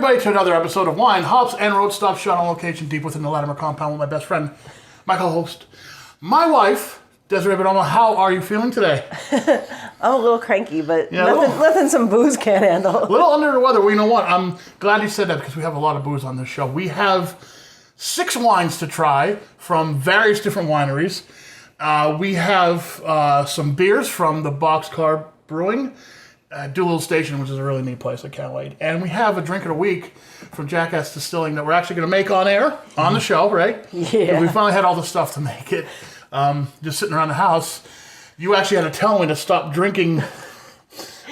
everybody to another episode of Wine, Hops, and Road Stop shot on location deep within the Latimer compound with my best friend, my co-host, my wife, Desiree Bonomo. How are you feeling today? I'm a little cranky, but nothing some booze can't handle. A little under the weather. Well, you know what? I'm glad you said that because we have a lot of booze on this show. We have 6 wines to try from various different wineries. We have some beers from the Boxcar Brewing, Doolittle Station, which is a really neat place. I can't wait. And we have a drink of the week from Jack-Azz Distilling that we're actually going to make on air, on the show, right? Yeah. We finally had all the stuff to make it. Just sitting around the house. You actually had to tell me to stop drinking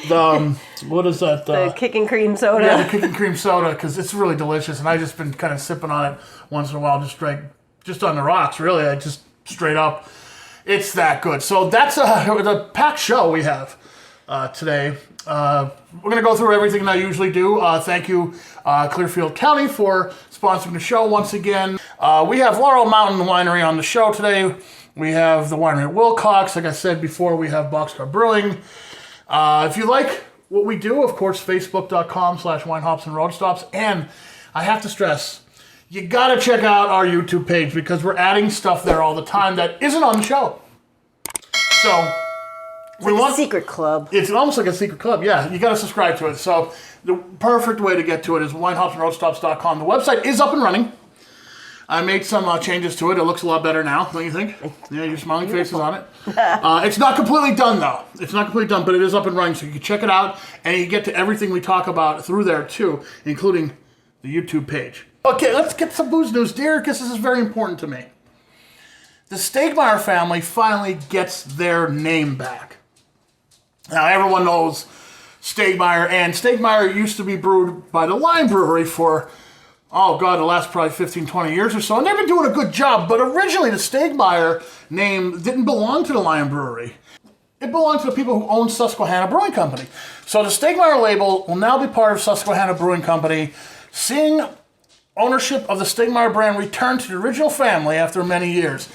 the, what is that? The kick and cream soda. Yeah, the kick and cream soda, because it's really delicious. And I just been kind of sipping on it once in a while, just on the rocks, really. I just straight up. It's that good. So that's the packed show we have today. We're going to go through everything I usually do. Thank you, Clearfield County, for sponsoring the show once again. We have Laurel Mountain Winery on the show today. We have the Winery at Wilcox. Like I said before, we have Boxcar Brewing. If you like what we do, of course, facebook.com/winehops and road stops. And I have to stress, you got to check out our YouTube page because we're adding stuff there all the time that isn't on the show. So it's like a secret club. It's almost like a secret club, yeah. You got to subscribe to it. So the perfect way to get to it is winehopsandroadstops.com. The website is up and running. I made some changes to it. It looks a lot better now, don't you think? Yeah, your smiling face is on it. It's not completely done, though. It's not completely done, but it is up and running, so you can check it out, and you get to everything we talk about through there, too, including the YouTube page. Okay, let's get some booze news, dear, because this is very important to me. The Stegmaier family finally gets their name back. Now, everyone knows Stegmaier, and Stegmaier used to be brewed by the Lime Brewery for, the last probably 15, 20 years or so, and they've been doing a good job, but originally the Stegmaier name didn't belong to the Lime Brewery. It belonged to the people who owned Susquehanna Brewing Company. So the Stegmaier label will now be part of Susquehanna Brewing Company, seeing ownership of the Stegmaier brand return to the original family after many years.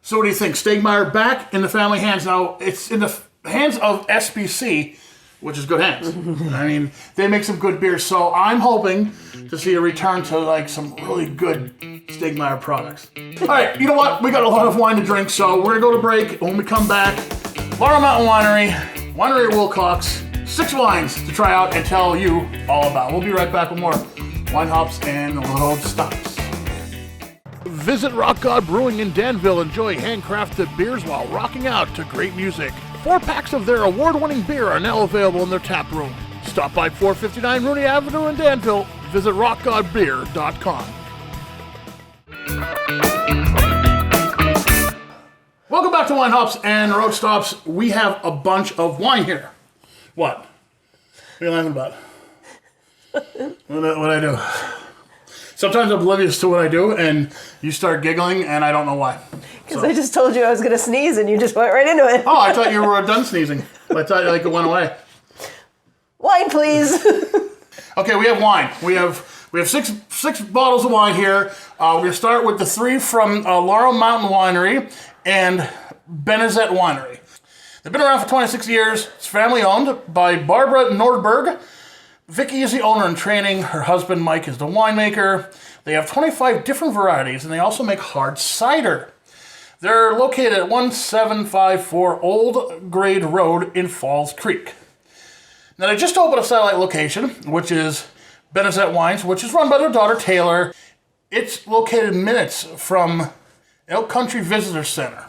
So what do you think? Stegmaier back in the family hands. Now, it's in the hands of SBC, which is good hands. I mean, they make some good beers, so I'm hoping to see a return to like some really good Stegmaier products. All right, you know what? We got a lot of wine to drink, so we're gonna go to break. When we come back, Laurel Mountain Winery, Winery at Wilcox, 6 wines to try out and tell you all about. We'll be right back with more Wine, Hops, and Road Stops. Visit Rock God Brewing in Danville. Enjoy handcrafted beers while rocking out to great music. 4 packs of their award-winning beer are now available in their tap room. Stop by 459 Rooney Avenue in Danville. Visit rockgodbeer.com. Welcome back to Wine, Hops, and Road Stops. We have a bunch of wine here. What? What are you laughing about? What I do? Sometimes I'm oblivious to what I do, and you start giggling, and I don't know why. Because I just told you I was going to sneeze, and you just went right into it. Oh, I thought you were done sneezing. I thought it went away. Wine, please. Okay, we have wine. We have 6 bottles of wine here. We're going to start with the 3 from Laurel Mountain Winery and Benezette Winery. They've been around for 26 years. It's family owned by Barbara Nordberg. Vicky is the owner in training. Her husband, Mike, is the winemaker. They have 25 different varieties, and they also make hard cider. They're located at 1754 Old Grade Road in Falls Creek. Now, they just opened a satellite location, which is Benezette Wines, which is run by their daughter, Taylor. It's located minutes from Elk Country Visitor Center,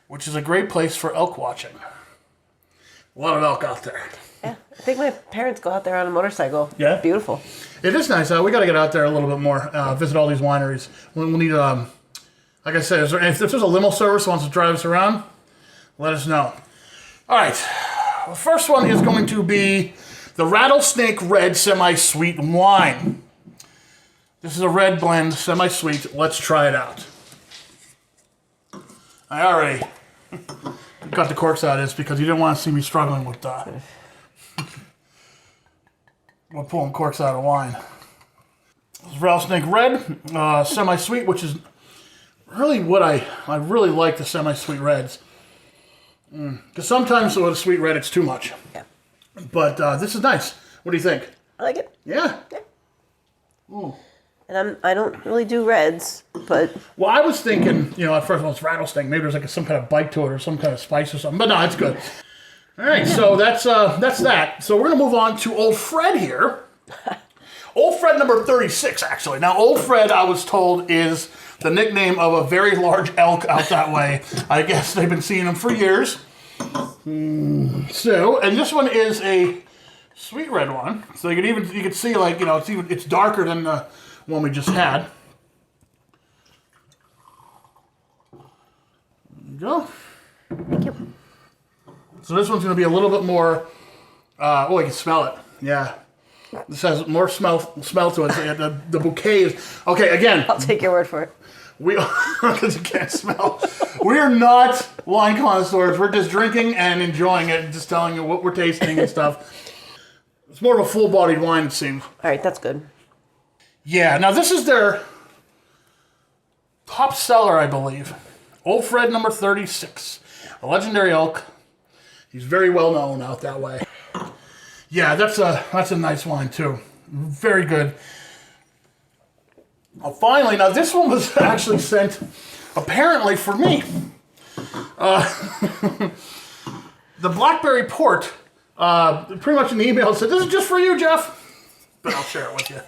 which is a great place for elk watching. A lot of elk out there. Yeah, I think my parents go out there on a motorcycle. Yeah? Beautiful. It is nice. We got to get out there a little bit more, visit all these wineries. We'll need, like I said, if there's a limo service that wants to drive us around, let us know. All right. The first one is going to be the Rattlesnake Red Semi-Sweet Wine. This is a red blend, semi-sweet. Let's try it out. I already got the corks out of this because you didn't want to see me struggling with we're pulling corks out of wine. This is Rattlesnake Red, semi-sweet, which is really what I really like the semi-sweet reds. Because sometimes with a sweet red, it's too much. Yeah. But this is nice. What do you think? I like it. Yeah. And I don't really do reds, but... Well, I was thinking, at first, well, it's rattlesnake. Maybe there's like some kind of bite to it or some kind of spice or something. But no, it's good. All right, so that's that. So we're going to move on to Old Fred here. Old Fred number 36, actually. Now, Old Fred, I was told, is the nickname of a very large elk out that way. I guess they've been seeing them for years. So, and this one is a sweet red one. So you could see, like, it's darker than the one we just had. There you go. Thank you. So this one's going to be a little bit more, you can smell it. Yeah. This has more smell to it. The bouquet is, okay, again. I'll take your word for it. Because you can't smell. We are not wine connoisseurs. We're just drinking and enjoying it and just telling you what we're tasting and stuff. It's more of a full-bodied wine, it seems. All right, that's good. Yeah, now this is their top seller, I believe. Old Fred number 36. A legendary elk. He's very well known out that way. Yeah, that's a nice wine too. Very good. Oh, finally, now this one was actually sent, apparently for me. The Blackberry Port, pretty much in the email said, "This is just for you, Jeff." But I'll share it with you.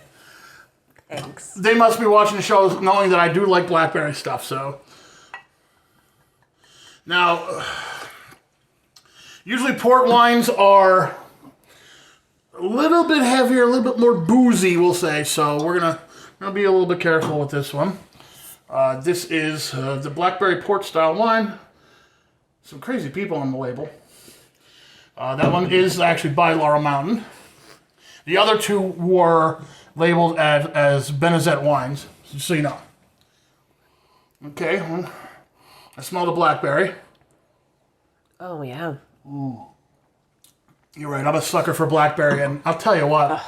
Thanks. They must be watching the shows knowing that I do like blackberry stuff, so. Now, usually port wines are a little bit heavier, a little bit more boozy, we'll say. So we're gonna be a little bit careful with this one. This is the Blackberry Port style wine. Some crazy people on the label. That one is actually by Laurel Mountain. The other two were labeled as Benezette wines, just so you know. Okay, well, I smell the blackberry. Oh, yeah. You're right, I'm a sucker for blackberry, and I'll tell you what,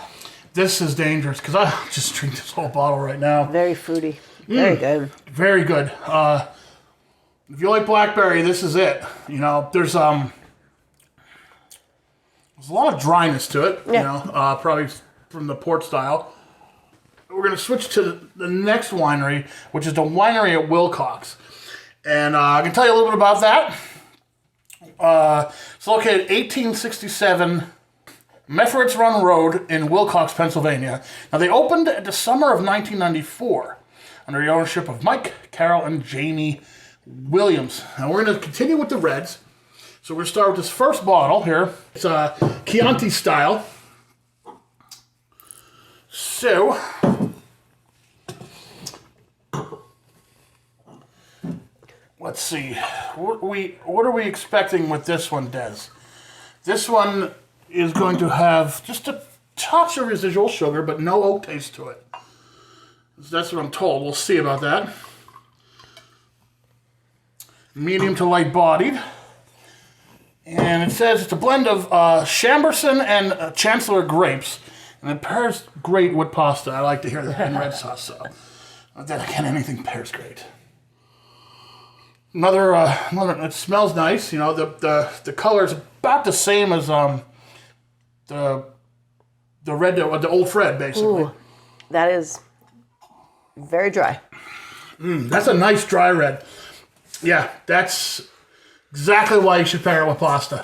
this is dangerous, because I just drink this whole bottle right now. Very fruity. Very good. Very good. If you like blackberry, this is it. There's a lot of dryness to it, Yeah. probably from the port style. We're going to switch to the next winery, which is the Winery at Wilcox. And I can tell you a little bit about that. It's located 1867 Mefferts Run Road in Wilcox, Pennsylvania. Now, they opened at the summer of 1994 under the ownership of Mike, Carol, and Jamie Williams. Now, we're going to continue with the reds. So we're going to start with this first bottle here. It's a Chianti style. So, let's see. What are we expecting with this one, Des? This one is going to have just a touch of residual sugar, but no oak taste to it. That's what I'm told. We'll see about that. Medium to light bodied. And it says it's a blend of Chambourcin and Chancellor grapes. And it pairs great with pasta. I like to hear that in red sauce. So, then again, anything pairs great. Another. It smells nice. The color is about the same as the red, the Old Fred, basically. Ooh, that is very dry. That's a nice dry red. Yeah, that's exactly why you should pair it with pasta.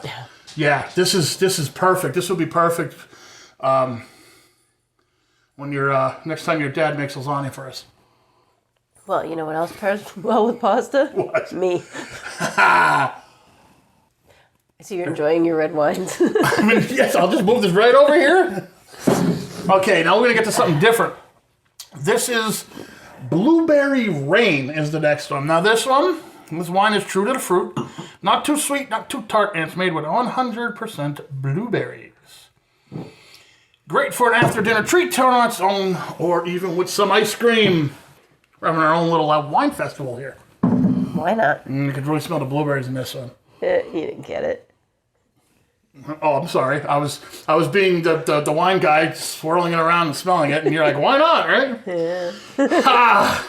Yeah, this is perfect. This would be perfect when next time your dad makes lasagna for us. Well, you know what else pairs well with pasta? What? Me. I see you're enjoying your red wines. Yes, I'll just move this right over here. Okay, now we're going to get to something different. This is Blueberry Rain is the next one. Now this wine is true to the fruit. Not too sweet, not too tart, and it's made with 100% blueberries. Great for an after-dinner treat on its own, or even with some ice cream. We're having our own little wine festival here. Why not? You can really smell the blueberries in this one. You didn't get it. Oh, I'm sorry. I was being the wine guy, swirling it around and smelling it, and you're like, why not, right? Yeah.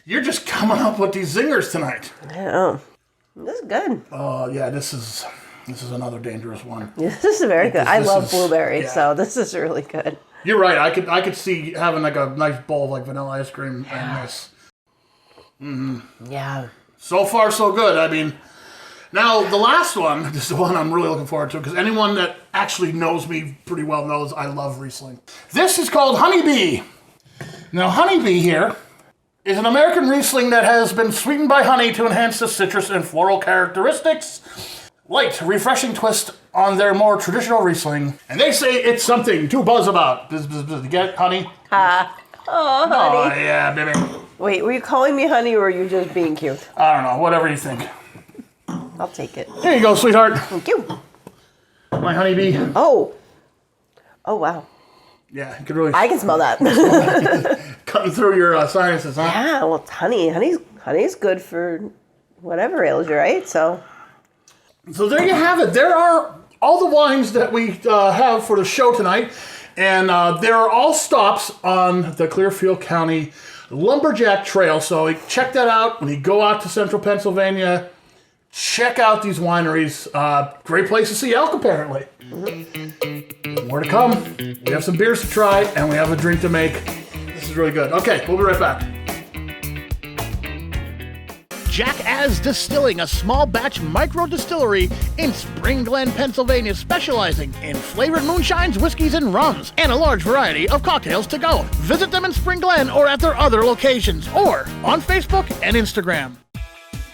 You're just coming up with these zingers tonight. Oh, this is good. Oh, yeah, this is another dangerous one. This is very good. I love blueberry, so this is really good. You're right. I could see having like a nice bowl of like vanilla ice cream and this. Yeah. So far, so good. I mean, now the last one, this is the one I'm really looking forward to because anyone that actually knows me pretty well knows I love Riesling. This is called Honeybee. Now, Honeybee here is an American Riesling that has been sweetened by honey to enhance the citrus and floral characteristics. Light, refreshing twist on their more traditional Riesling. And they say it's something to buzz about. Buzz, buzz, buzz. You get it, honey? Oh, honey. Oh, yeah, baby. Wait, were you calling me honey or were you just being cute? I don't know, whatever you think. I'll take it. Here you go, sweetheart. Thank you. My honeybee. Oh. Oh, wow. Yeah, you can really... I can smell that. Cutting through your sinuses, huh? Yeah, well, it's honey. Honey's good for whatever ails you, right? So there you have it. There are all the wines that we have for the show tonight, and there are all stops on the Clearfield County Lumberjack Trail. So check that out when you go out to central Pennsylvania. Check out these wineries. Great place to see elk, apparently. More to come. We have some beers to try, and we have a drink to make. This is really good. Okay, we'll be right back. Jack-Azz Distilling, a small batch micro distillery in Spring Glen, Pennsylvania, specializing in flavored moonshines, whiskeys, and rums, and a large variety of cocktails to go. Visit them in Spring Glen or at their other locations, or on Facebook and Instagram.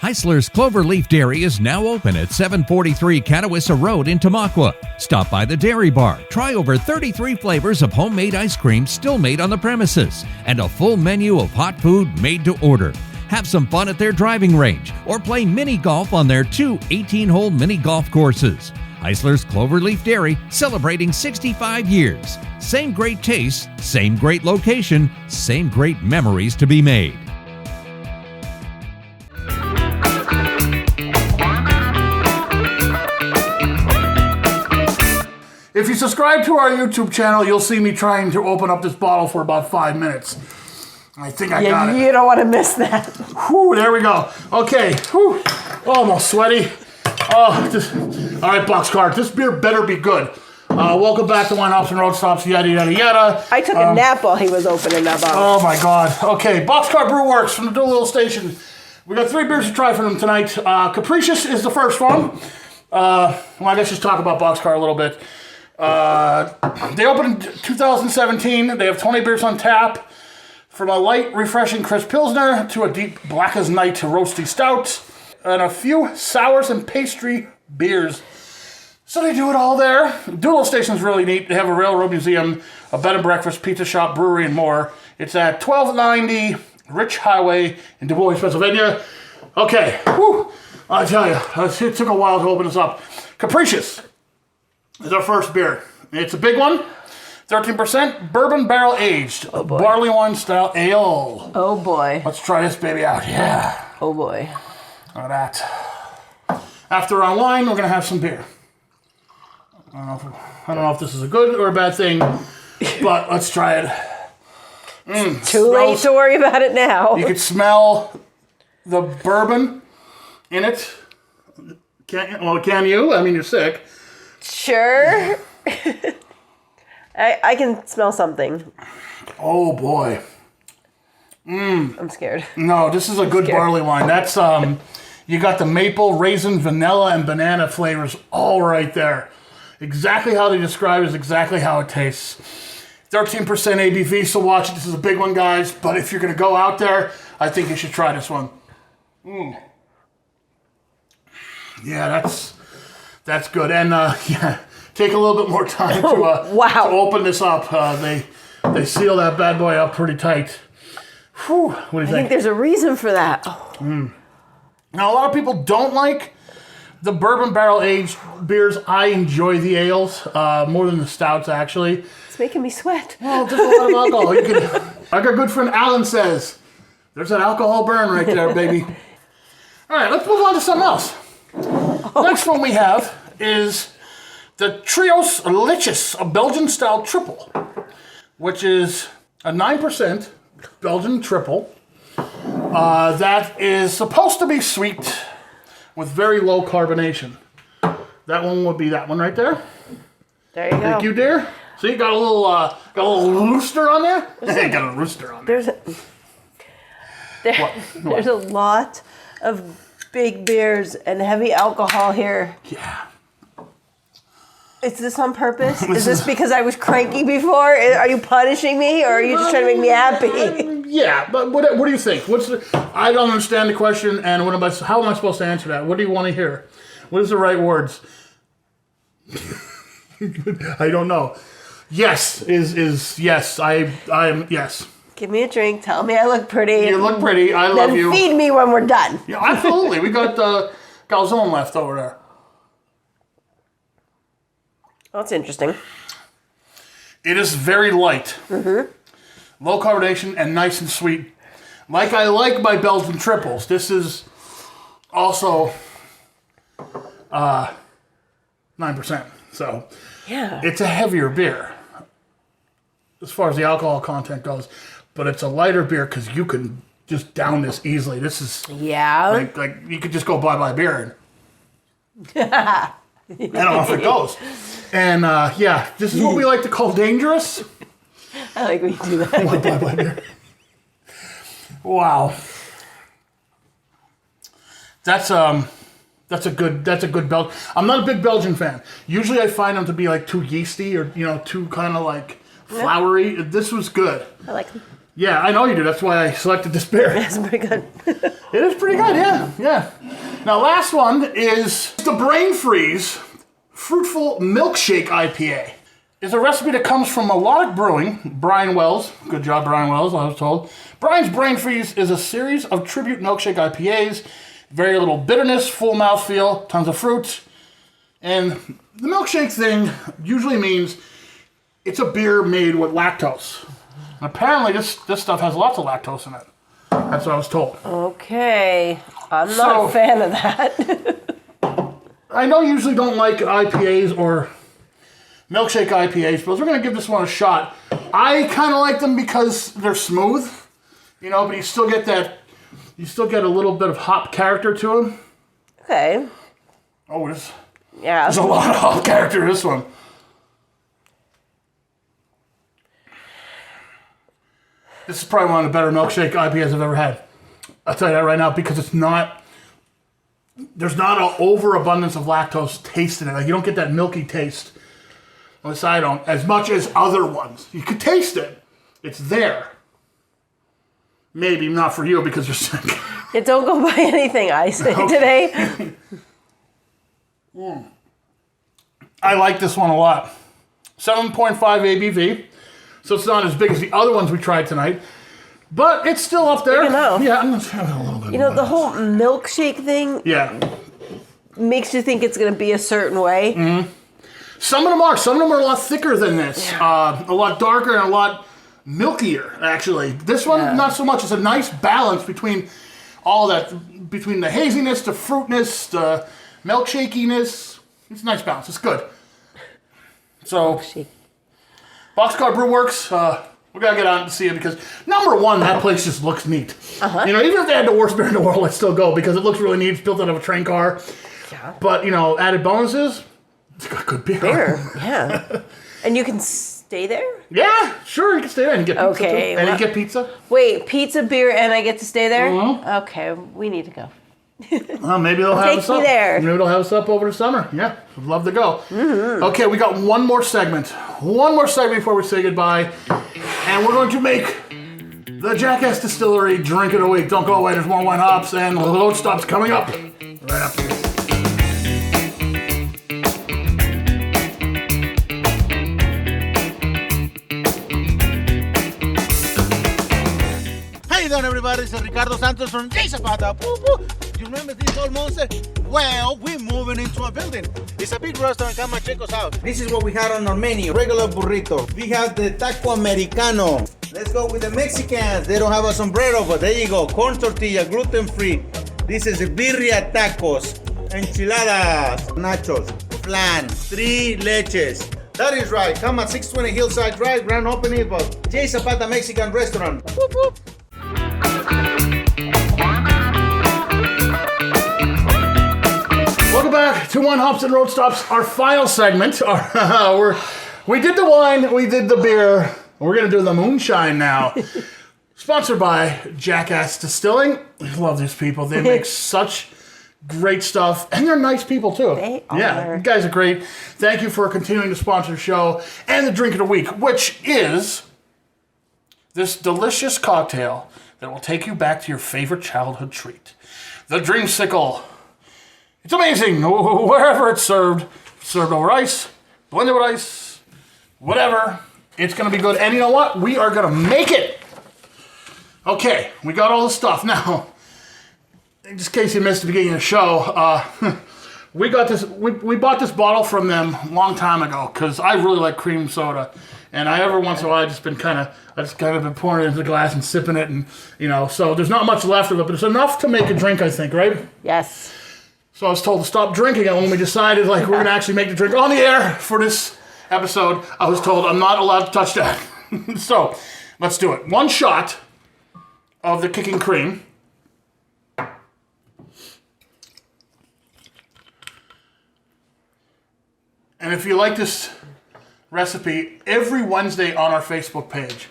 Heisler's Cloverleaf Dairy is now open at 743 Catawissa Road in Tamaqua. Stop by the Dairy Bar, try over 33 flavors of homemade ice cream still made on the premises, and a full menu of hot food made to order. Have some fun at their driving range, or play mini golf on their 2 18-hole mini golf courses. Heisler's Cloverleaf Dairy, celebrating 65 years. Same great taste, same great location, same great memories to be made. If you subscribe to our YouTube channel, you'll see me trying to open up this bottle for about 5 minutes. I think I got it. You don't want to miss that. Whew, there we go. Okay. Whew. Almost sweaty. All right, Boxcar, this beer better be good. Welcome back to Wine Hops and Road Stops, yada, yada, yada. I took a nap while he was opening that bottle. Oh, my God. Okay, Boxcar Brew Works from the Doolittle Station. We got 3 beers to try for them tonight. Capricious is the first one. Well, I guess just talk about Boxcar a little bit. They opened in 2017. They have 20 beers on tap. From a light, refreshing crisp Pilsner to a deep black as night roasty stout. And a few sours and pastry beers. So they do it all there. Doolittle Station's really neat. They have a railroad museum, a bed and breakfast, pizza shop, brewery, and more. It's at 1290 Rich Highway in Du Bois, Pennsylvania. Okay, whew, I tell you, it took a while to open this up. Capricious is our first beer. It's a big one. 13% bourbon barrel aged, barley wine style ale. Oh boy. Let's try this baby out. Yeah. Oh boy. Look at that. After our wine, we're gonna have some beer. I don't know if this is a good or a bad thing, but let's try it. Too late to worry about it now. You can smell the bourbon in it. Can you? I mean, you're sick. Sure. I can smell something. Oh boy. I'm scared. No, this is a good barley wine. That's you got the maple, raisin, vanilla, and banana flavors all right there. Exactly how they describe it is exactly how it tastes. 13% ABV, so watch it. This is a big one, guys. But if you're gonna go out there, I think you should try this one. Yeah, that's good. And yeah. Take a little bit more time to open this up. They seal that bad boy up pretty tight. Whew, what do you think? I think there's a reason for that. Now, a lot of people don't like the bourbon barrel aged beers. I enjoy the ales more than the stouts, actually. It's making me sweat. Well, there's a lot of alcohol. Like our good friend Alan says, there's that alcohol burn right there, baby. All right, let's move on to something else. Next one we have is the Trios Lichess, a Belgian-style triple, which is a 9% Belgian triple that is supposed to be sweet with very low carbonation. That one would be that one right there. There you go. Thank you, dear. So you got a little Got a little rooster on there? Hey, got a rooster on there. There's a lot of big beers and heavy alcohol here. Yeah. Is this on purpose? Is this because I was cranky before? Are you punishing me, or are you just trying to make me happy? Yeah, but what do you think? I don't understand the question, and how am I supposed to answer that? What do you want to hear? What is the right words? I don't know. Yes is yes. I am yes. Give me a drink. Tell me I look pretty. You look pretty. I love you. Then feed me when we're done. Yeah, absolutely. We got calzone left over there. That's interesting. It is very light. Mm-hmm. Low carbonation and nice and sweet. Like I like my Belgian triples. This is also 9%. So yeah, it's a heavier beer as far as the alcohol content goes. But it's a lighter beer because you can just down this easily. This is like you could just go buy beer and I don't know if it goes. And this is what we like to call dangerous. I like when you do that. Buy beer. Wow. That's a good Belgian. I'm not a big Belgian fan. Usually I find them to be like too yeasty or too kind of like flowery. This was good. I like them. Yeah, I know you do. That's why I selected this beer. It's pretty good. It is pretty good, yeah. Now, last one is the Brain Freeze Fruitful Milkshake IPA. It's a recipe that comes from Melodic Brewing, Brian Wells. Good job, Brian Wells, I was told. Brian's Brain Freeze is a series of tribute milkshake IPAs. Very little bitterness, full mouthfeel, tons of fruit. And the milkshake thing usually means it's a beer made with lactose. Apparently, this stuff has lots of lactose in it. That's what I was told. Okay. I'm not a fan of that. I know you usually don't like IPAs or milkshake IPAs, but we're going to give this one a shot. I kind of like them because they're smooth, but you still get a little bit of hop character to them. Okay. Oh, there's a lot of hop character to this one. This is probably one of the better milkshake IPAs I've ever had. I'll tell you that right now because there's not an overabundance of lactose taste in it. Like you don't get that milky taste. At least I don't. As much as other ones. You could taste it. It's there. Maybe not for you because you're sick. Yeah, don't go by anything I say today. I like this one a lot. 7.5 ABV. So it's not as big as the other ones we tried tonight. But it's still up there. Yeah, I'm going to have a little bit the whole milkshake thing makes you think it's going to be a certain way. Mm-hmm. Some of them are. Some of them are a lot thicker than this. Yeah. A lot darker and a lot milkier, actually. This one, not so much. It's a nice balance between all that, between the haziness, the fruitness, the milkshakiness. It's a nice balance. It's good. So, Boxcar Brew Works, we got to get out and see it because, number one, that place just looks neat. Uh-huh. Even if they had the worst beer in the world, I'd still go because it looks really neat. It's built out of a train car. Yeah. But, added bonuses, it's got good beer. Yeah. And you can stay there? Yeah, sure, you can stay there and get pizza. Okay. And you get pizza. Wait, pizza, beer, and I get to stay there? Mm-hmm. Okay, we need to go. Well, maybe they'll have us up. Take me there. Maybe they'll have us up over the summer. Yeah, I'd love to go. Mm-hmm. Okay, we got one more segment. One more segment before we say goodbye. And we're going to make the Jack-Azz Distillery Drink of the Week. Don't go away, there's more wine hops and load stops coming up right after this. How you doing, everybody? This is Ricardo Santos from J Zapata. You remember this old monster? Well, we're moving into a building. It's a big restaurant. Come and check us out. This is what we had on our menu. Regular burrito. We have the taco americano. Let's go with the Mexicans. They don't have a sombrero, but there you go. Corn tortilla, gluten-free. This is the birria tacos. Enchiladas. Nachos. Flan. 3 leches. That is right. Come at 620 Hillside Drive, grand opening of J Zapata Mexican Restaurant. Whoop, whoop. Welcome back to Wine Hops and Road Stops, our final segment. We did the wine, we did the beer. We're going to do the Moonshine now. Sponsored by Jack-Azz Distilling. I love these people. They make such great stuff. And they're nice people, too. They are. Yeah, you guys are great. Thank you for continuing to sponsor the show. And the drink of the week, which is this delicious cocktail that will take you back to your favorite childhood treat. The Dreamsicle. It's amazing. Wherever it's served over ice, blended with ice, whatever. It's going to be good. And you know what? We are going to make it. Okay, we got all the stuff. Now, just in case you missed the beginning of the show, we got this. We bought this bottle from them a long time ago because I really like cream soda, and every once in a while I just been kind of been pouring it into the glass and sipping it, and so there's not much left of it, but it's enough to make a drink, I think, right? Yes. So I was told to stop drinking it when we decided we're gonna actually make the drink on the air for this episode. I was told I'm not allowed to touch that. So let's do it. 1 shot of the kicking cream. And if you like this recipe, every Wednesday on our Facebook page,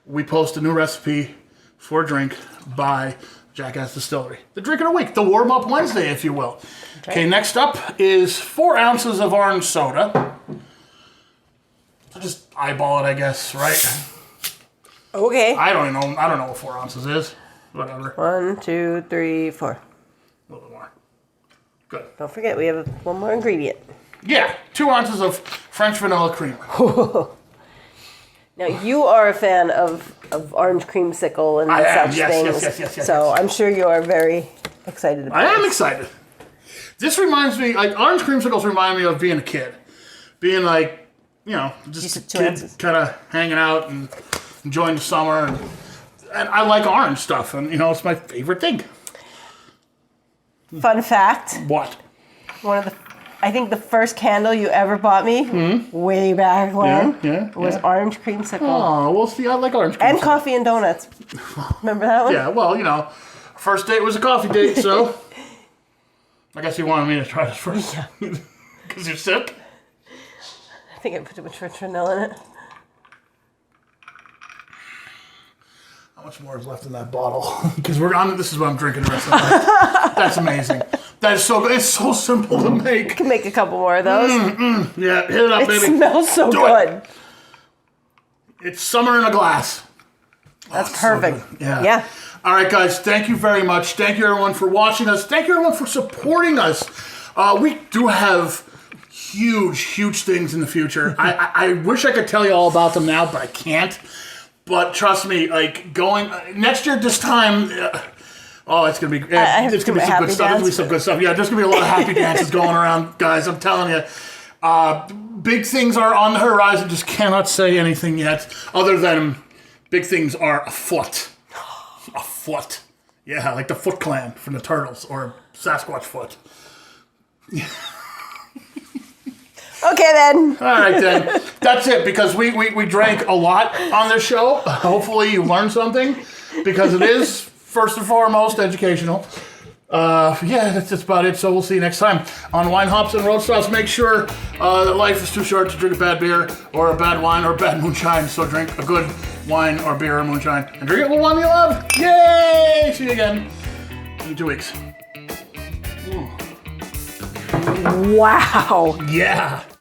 we post a new recipe for a drink by Jack-Azz Distillery. The drink of the week, the warm-up Wednesday, if you will. Okay, next up is 4 ounces of orange soda. So just eyeball it, I guess, right? Okay. I don't know what 4 ounces is. Whatever. 1, 2, 3, 4. A little bit more. Good. Don't forget, we have one more ingredient. Yeah, 2 ounces of French vanilla cream. Now, you are a fan of orange creamsicle and I am. such Yes, things. yes. So I'm sure you are very excited about it. I am excited. This reminds me, orange creamsicles remind me of being a kid. Being just a kid kind of hanging out and enjoying the summer. And I like orange stuff, and it's my favorite thing. Fun fact. What? I think the first candle you ever bought me, way back when, was orange creamsicle. Oh, well, see, I like orange creamsicle. And coffee and donuts. Remember that one? Yeah, well, first date was a coffee date, so I guess you wanted me to try this first. Yeah. Because you're sick? I think I put too much vanilla in it. How much more is left in that bottle? Because this is what I'm drinking the rest of the night. That's amazing. That is so good. It's so simple to make. You can make a couple more of those. Yeah, hit it up, baby. It smells so Do good. it. It's summer in a glass. That's perfect. So yeah. Yeah. All right, guys. Thank you very much. Thank you, everyone, for watching us. Thank you, everyone, for supporting us. We do have huge things in the future. I wish I could tell you all about them now, but I can't. But trust me, going next year this time. It's gonna be some good stuff. There's gonna be some good stuff. Yeah, there's gonna be a lot of happy dances going around, guys. I'm telling you. Big things are on the horizon. Just cannot say anything yet, other than big things are afoot. Afoot. Yeah, like the Foot Clan from the Turtles or Sasquatch Foot. Okay, then. All right, then. That's it, because we drank a lot on this show. Hopefully you learned something, because it is, first and foremost, educational. That's just about it. So we'll see you next time on Wine, Hops, and Road Stops. Make sure that life is too short to drink a bad beer or a bad wine or a bad moonshine. So drink a good wine or beer or moonshine and drink it with one you love. Yay! See you again in 2 weeks. Wow. Yeah.